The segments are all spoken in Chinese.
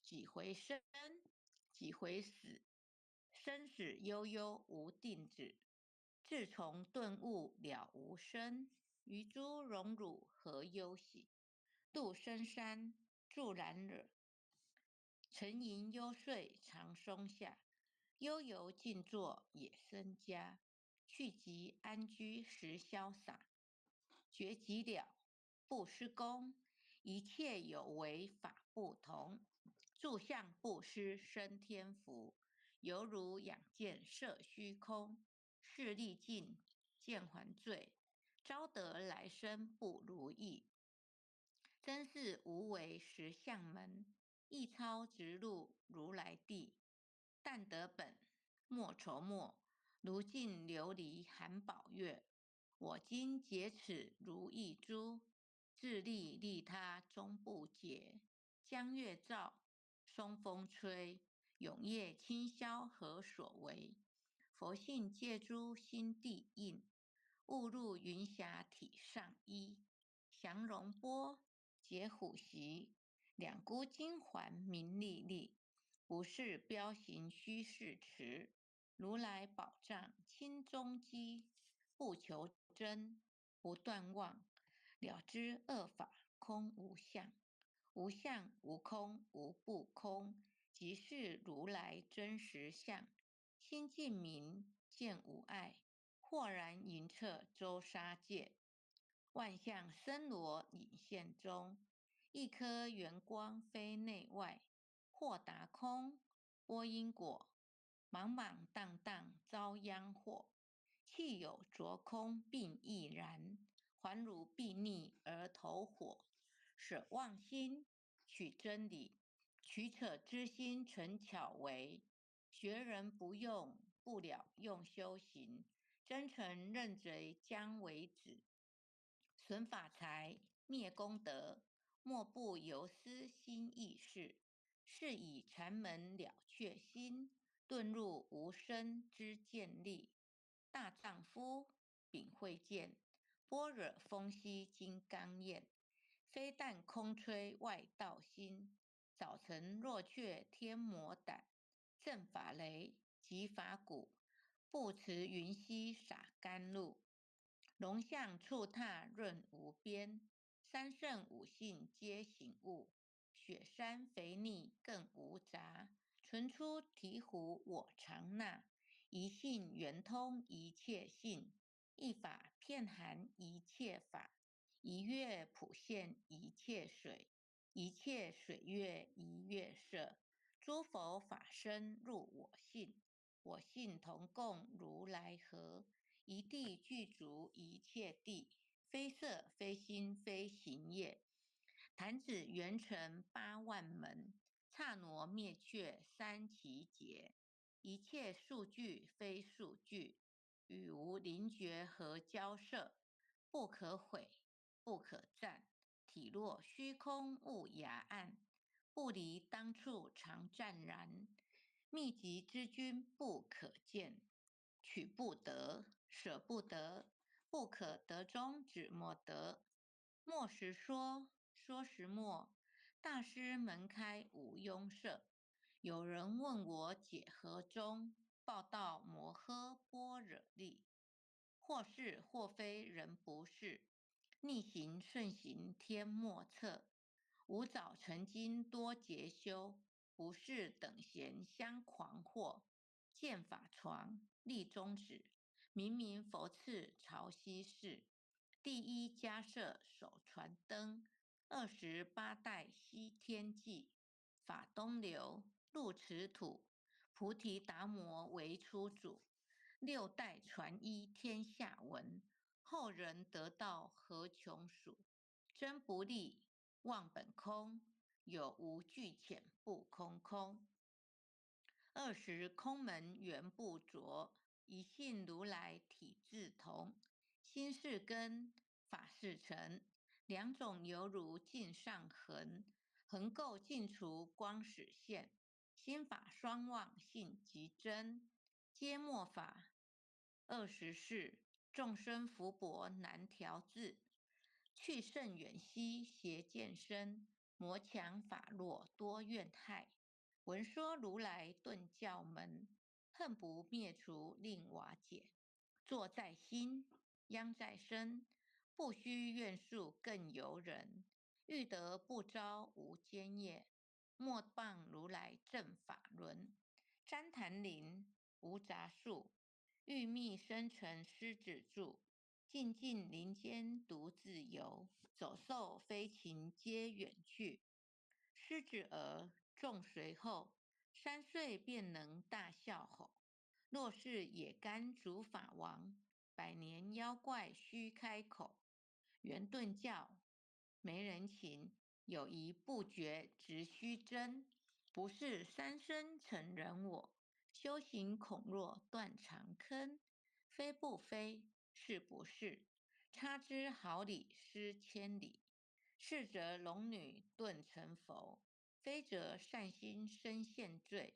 几回生，几回死，生死悠悠无定止。自从顿悟了无生，于诸荣辱何忧喜？度深山助然惹，沉吟幽睡长松下。悠游静坐野生家，去即安居时潇洒。觉即了，不施功，一切有为法不同。住相不施生天福，犹如仰见摄虚空。视力尽，见还罪，招得来生不如意。真是无为实相门，一超直入如来地。但得本，莫愁末，如镜琉璃含宝月。我今解此如意珠，自利利他终不竭。江月照，松风吹，永夜清宵何所为？佛性借诸心地印，误入云霞体上衣。降龙波，解虎袭，两股金环明历历。不是标行虚饰持，如来宝藏清中基。不求真，不断妄，了知恶法空无相。无相无空无不空，即是如来真实相。心净明，见无碍，豁然云彻周沙界。万象森罗隐现中，一颗圆光非内外。或达空，波因果，莽莽荡荡遭殃祸。气有着空并亦然，还如睥睨而投火。舍妄心，取真理，取舍之心成巧为。学人不用，不了用修行，真诚认贼将为止。损法财，灭功德，莫不由私心意事。是以禅门了却心，遁入无生之见力。大丈夫秉慧见，般若风息金刚焰。非但空吹外道心，早晨若却天魔胆。正法雷，即法鼓，不持云溪洒甘露。龙象触踏润无边，三圣五性皆醒悟。雪山肥腻更无杂，纯出醍醐我常纳。一性圆通一切性，一法遍含一切法。一月普现一切水，一切水月一月色。诸佛法身入我性，我性同共如来合。一地具足一切地，非色非心非行业。弹指圆成8万门，刹那灭却三奇劫。一切数据非数据，语无灵觉何交涉？不可毁，不可占，体若虚空悟崖岸。不离当处常湛然，秘籍之君不可见。取不得，舍不得，不可得中只莫得。莫时说，说时莫。大师门开无庸涉。有人问我解何中，报道摩诃般若力。或是或非人不是，逆行顺行天莫测。吾早曾经多劫修，不是等闲相狂惑。见法床，立中指，明明佛赐潮汐室。第一迦摄手传灯，28代西天际。法东流，入池土，菩提达摩为初祖。6代传一天下闻，后人得道何穷数。真不立，忘本空，有无俱浅不空空。20空门缘不着，一性如来体自同。心是根，法是尘，两种犹如镜上痕。痕垢尽除光始现，心法双旺性即真。皆末法20事，众生福薄难调治。去甚远兮邪见深，魔强法弱多怨害。闻说如来顿教门，恨不灭除令瓦解。坐在心，殃在身，不须怨诉更尤人。欲得不招无间业，莫谤如来正法轮。旃檀林无杂树，欲觅生辰狮子住。静静林间独自游，走兽飞禽皆远去。狮子儿众随后，3岁便能大笑吼。若是也甘主法王，百年妖怪须开口。圆顿教没人情，有疑不决直须真。不是三生成人我，修行恐若断肠坑。非不非，是不是？差之毫厘失千里。是则龙女顿成佛，非则善心生现罪。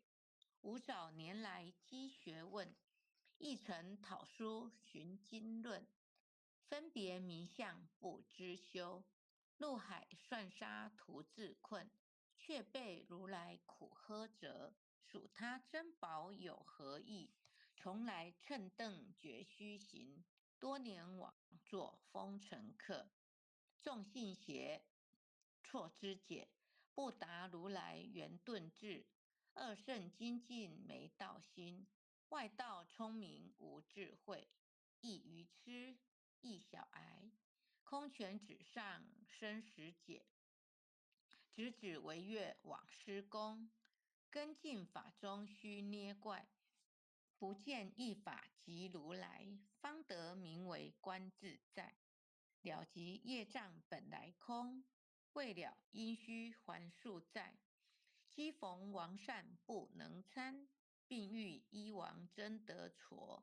吾早年来积学问，一曾讨书寻经论。分别迷相不知修，入海算沙徒自困。却被如来苦呵责，数他珍宝有何益？从来秤凳绝须行，多年往作风尘客。众信邪，错知解，不达如来圆顿智。二圣精进没道心，外道聪明无智慧。亦愚痴，亦小癌，空拳纸上生死解。直指惟越往施功，根进法中须捏怪。不见一法即如来，方得名为观自在。了即业障本来空，未了因须还数债。机逢王善不能参，并欲依王真得矬。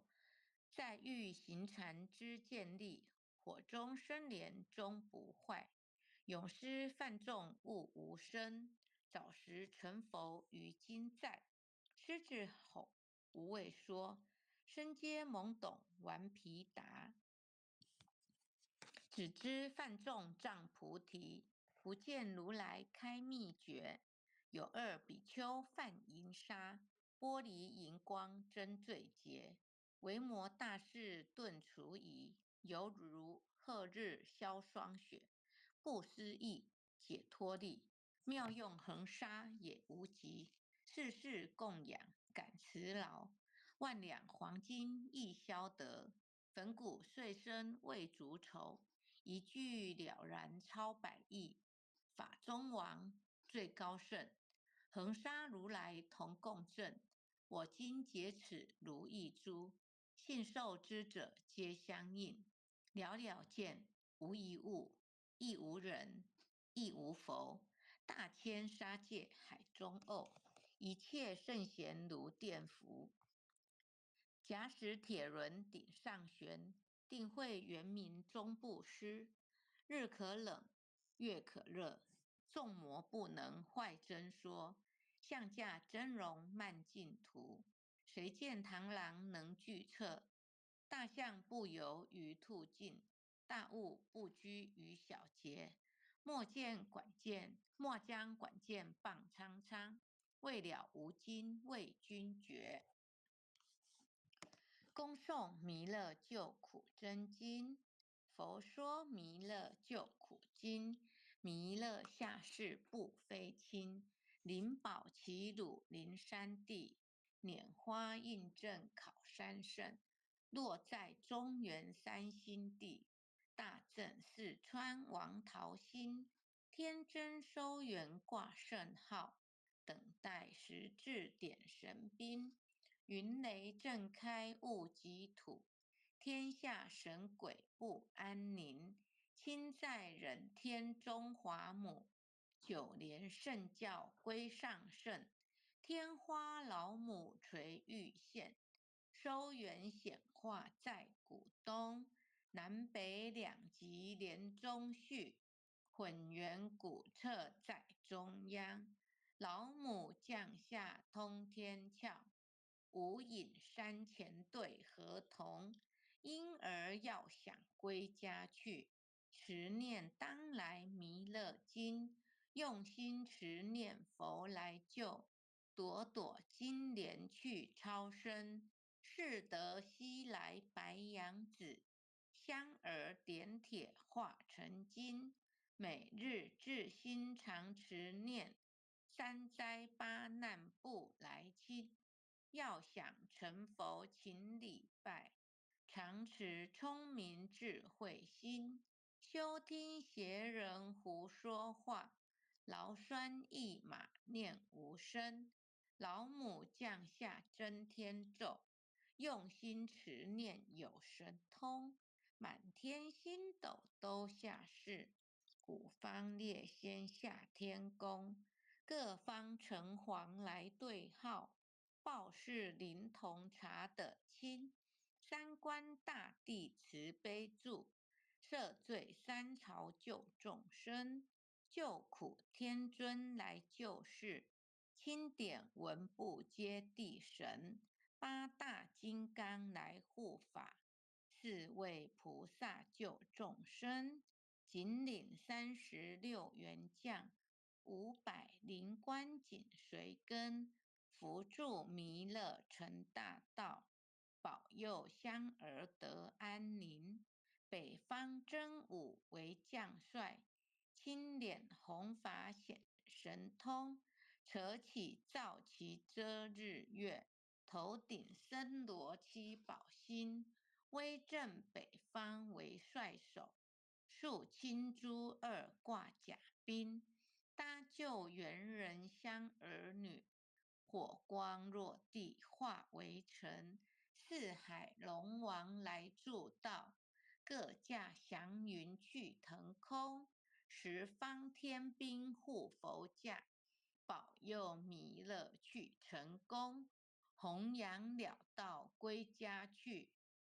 再欲行禅知见力，火中生莲终不坏。永失犯众悟无生，早时成佛于今在。狮子吼无畏说，身皆懵懂顽皮答。只知犯众障菩提，不见如来开秘诀。有二比丘犯淫杀，玻璃银光真罪劫。维摩大士顿除疑，犹如赫日消霜雪。不思议，解脱力，妙用恒沙也无极。世事供养感慈劳，万两黄金亦消得。粉骨碎身未足愁，一句了然超百亿。法中王最高圣，恒沙如来同共振。我今解此如意珠，信受之者皆相应。了了见，无一物，亦无人，亦无佛。大千沙界海中偶，一切圣贤如电伏。假使铁轮顶上悬，定会圆明终不失。日可冷，月可热，众魔不能坏真说。象驾真容慢镜图，谁见螳螂能拒测？大象不游于兔径，大物不居于小节。莫将管见棒苍苍，未了无金为君绝。恭诵弥勒救苦真经。佛说弥勒救苦经，弥勒下世不非亲。灵宝齐鲁灵山地，拈花印证考山圣。落在中原三星地，大正四川王桃心。天真收元挂圣号，等待时至点神兵。云雷震开物极土，天下神鬼不安宁。亲在忍天中华母，九连圣教归上圣。天花老母垂玉线，收元显化在古东。南北两极连中续，混元古彻在中央。老母降下通天窍，无影山前对河童。婴儿要想归家去，持念当来弥勒经。用心持念佛来救，朵朵金莲去超生，适得西来白羊子。香儿点铁化成金，每日至心常持念，三灾八难不来侵。要想成佛勤礼拜，常持聪明智慧心。休听邪人胡说话，劳酸一马念无声。老母降下真天咒，用心持念有神通。满天星斗都下世，古方列仙下天宫。各方城隍来对号，报事灵童查得清。三官大帝慈悲助，赦罪三朝救众生。救苦天尊来救世，钦点文部接地神。八大金刚来护法，四位菩萨救众生。紧领36员将，500灵官紧随跟。扶助弥勒成大道，保佑香儿得安宁。北方真武为将帅，青脸红发显神通。扯起皂旗遮日月，头顶森罗七宝星。威震北方为帅首，束青珠二挂甲兵。搭救猿人香儿女，火光落地化为尘。四海龙王来助道，各驾祥云去腾空。十方天兵护佛驾，保佑弥勒去成功。弘扬了道归家去，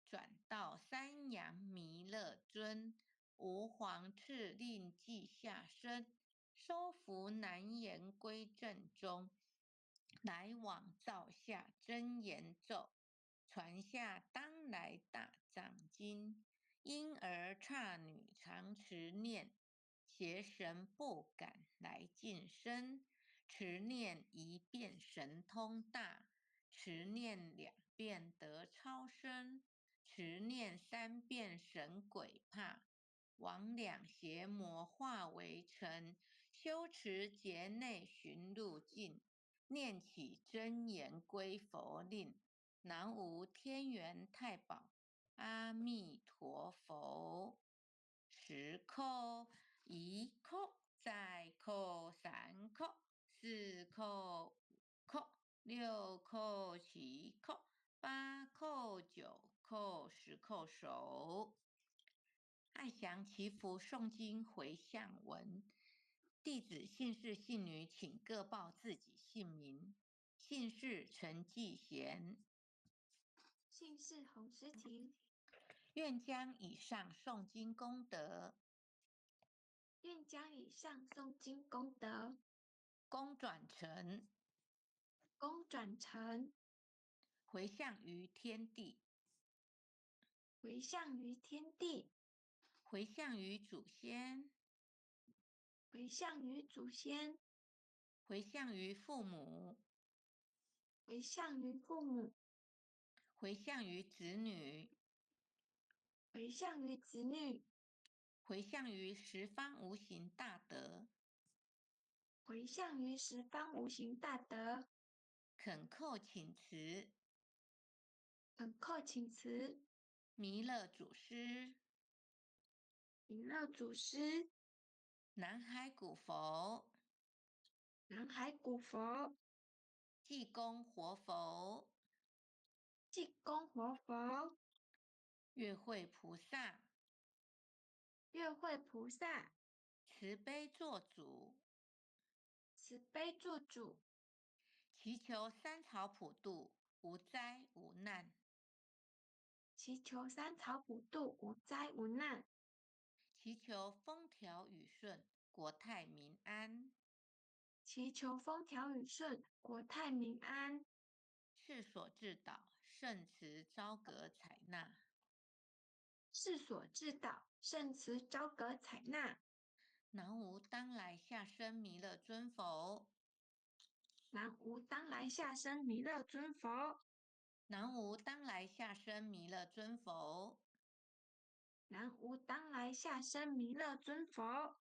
转到三阳弥勒尊。吾皇敕令记下生，收服难言归正中。来往造下真言咒，传下当来大藏经。婴儿刹女常持念，邪神不敢来近身。持念一遍神通大，持念2遍得超生，持念3遍神鬼怕。魍魉邪魔化为尘，修持劫内寻路径。念起真言归佛令，南无天元太保阿弥陀佛。10叩，1叩，再叩3叩，4叩5叩，6叩7叩，8叩9叩，10叩首。爱详祈福诵经回向文。弟子姓氏姓女，请各报自己姓名。姓氏陈继贤，姓氏洪诗婷，愿将以上诵经功德，愿将以上诵经功德，功转成功转成回向于天地，回向于天地，回向于祖先，回向于祖先，回向于父母，回向于父母，回向于子女，回向于子女，回向于十方无形大德。回向于十方无形大德。恳叩请辞，恳叩请辞，弥勒祖师，弥勒祖师，南海古佛，南海古佛，济公活佛，济公活佛，月慧菩萨，月慧菩萨，慈悲做主，慈悲做主，祈求三朝普渡，无灾无难，祈求三朝普渡，无灾无难，祈求风调雨顺，国泰民安。祈求风调雨顺，国泰民安。世所至导，圣慈昭格采纳。世所至导，圣慈昭格采纳。南无当来下生弥勒尊佛。南无当来下生弥勒尊佛，南无当来下生弥勒尊佛，南无当来下生弥勒尊佛，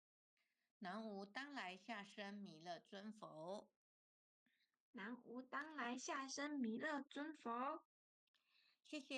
南无当来下生弥勒尊佛。南无当来下生弥勒尊佛。谢谢。